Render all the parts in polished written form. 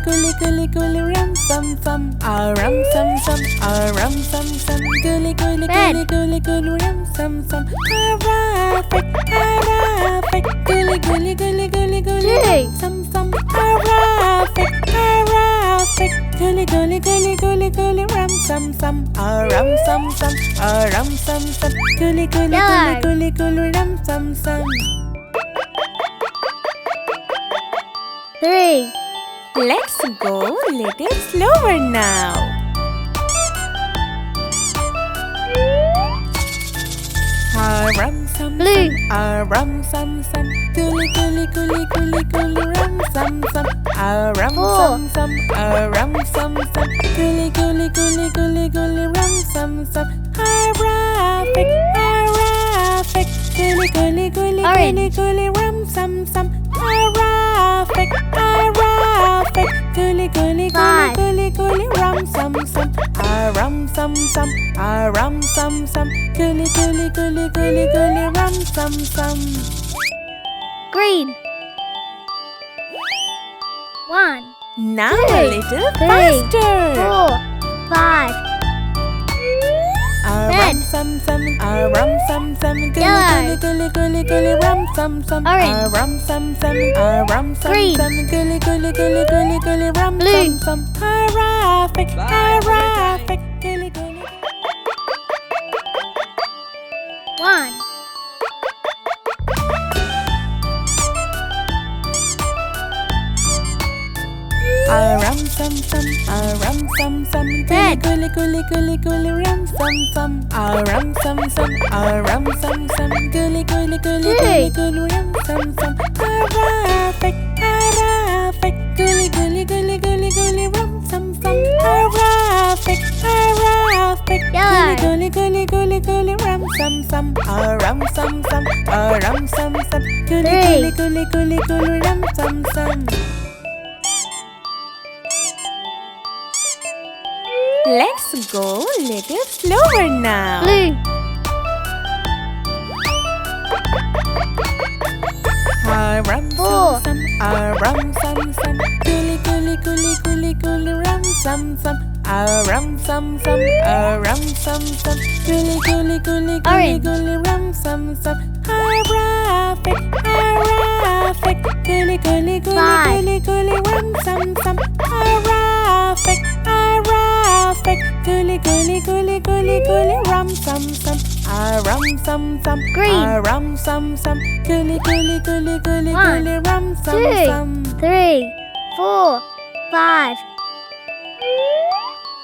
gully gully gully rum sum sum. Rum sum sum. Rum sum sum. Gully gully gully gully gully rum sum sum. Hurrah! Gully gully gully gully gully rum sum sum. Hurrah! Gully gully gully gully gully rum sum sum. Rum sum sum. Rum sum sum. Gully gully gully gully gully rum sum sum. 3. Let's go a little slower now. Rum sum Blue. sum. Rum sum sum. Gully gully gully gully gully rum sum sum. Rum sum sum. Rum sum sum. Gully gully gully gully gully rum sum sum. Hurrah! Gully gully gully gully gully rum sum sum. Hurrah! Gully gully gully gully gully rum sum sum. Rum sum sum. Rum sum sum. Gully gully gully gully gully rum sum sum. Green. 1, Now 2, a little 3, faster. 4, 5. Rum sum sum. Rum sum sum. Gully gully gully gully rum sum sum. Orange. Rum sum sum. Rum sum Green. sum. Gully gully gully gully gully rum Blue. sum sum. Hurrah! Hurrah! Gully gully. 1, Rum sum sum. Rum sum sum. Gully gully gully gully gully rum sum sum. Rum sum sum. Rum sum sum. Gully gully gully gully gully rum sum sum. Hurrah! Hurrah! Gully gully gully gully gully rum sum sum. Hurrah! Hurrah! Gully gully gully gully rum sum sum. Rum sum sum. Rum sum sum. Gully gully gully gully gully rum sum sum. Let's go a little slower now. blue. Rum Four. sum sum. Rum sum sum. Gully gully gully gully gully rum sum sum. Rum sum sum. Rum sum sum. Gully gully gully gully Orange. gully rum sum sum. Hurrah! Hurrah! Gully gully gully gully gully rum sum sum. Hurrah! Hurrah! Gully gully gully gully gully rum sum sum. Rum sum sum. Green. Rum sum sum. Gully gully gully gully 1, gully rum sum 2, sum. 3, 4, 5.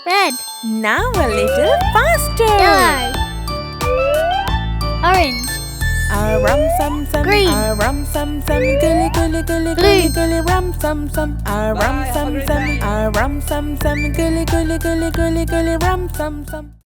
Red. Now a little faster. Yellow. Orange. Rum sum sum. Green. Rum sum sum. Gully gully gully gully gully rum sum sum. Rum sum sum. Rum sum sum. Gully gully gully gully gully rum sum sum.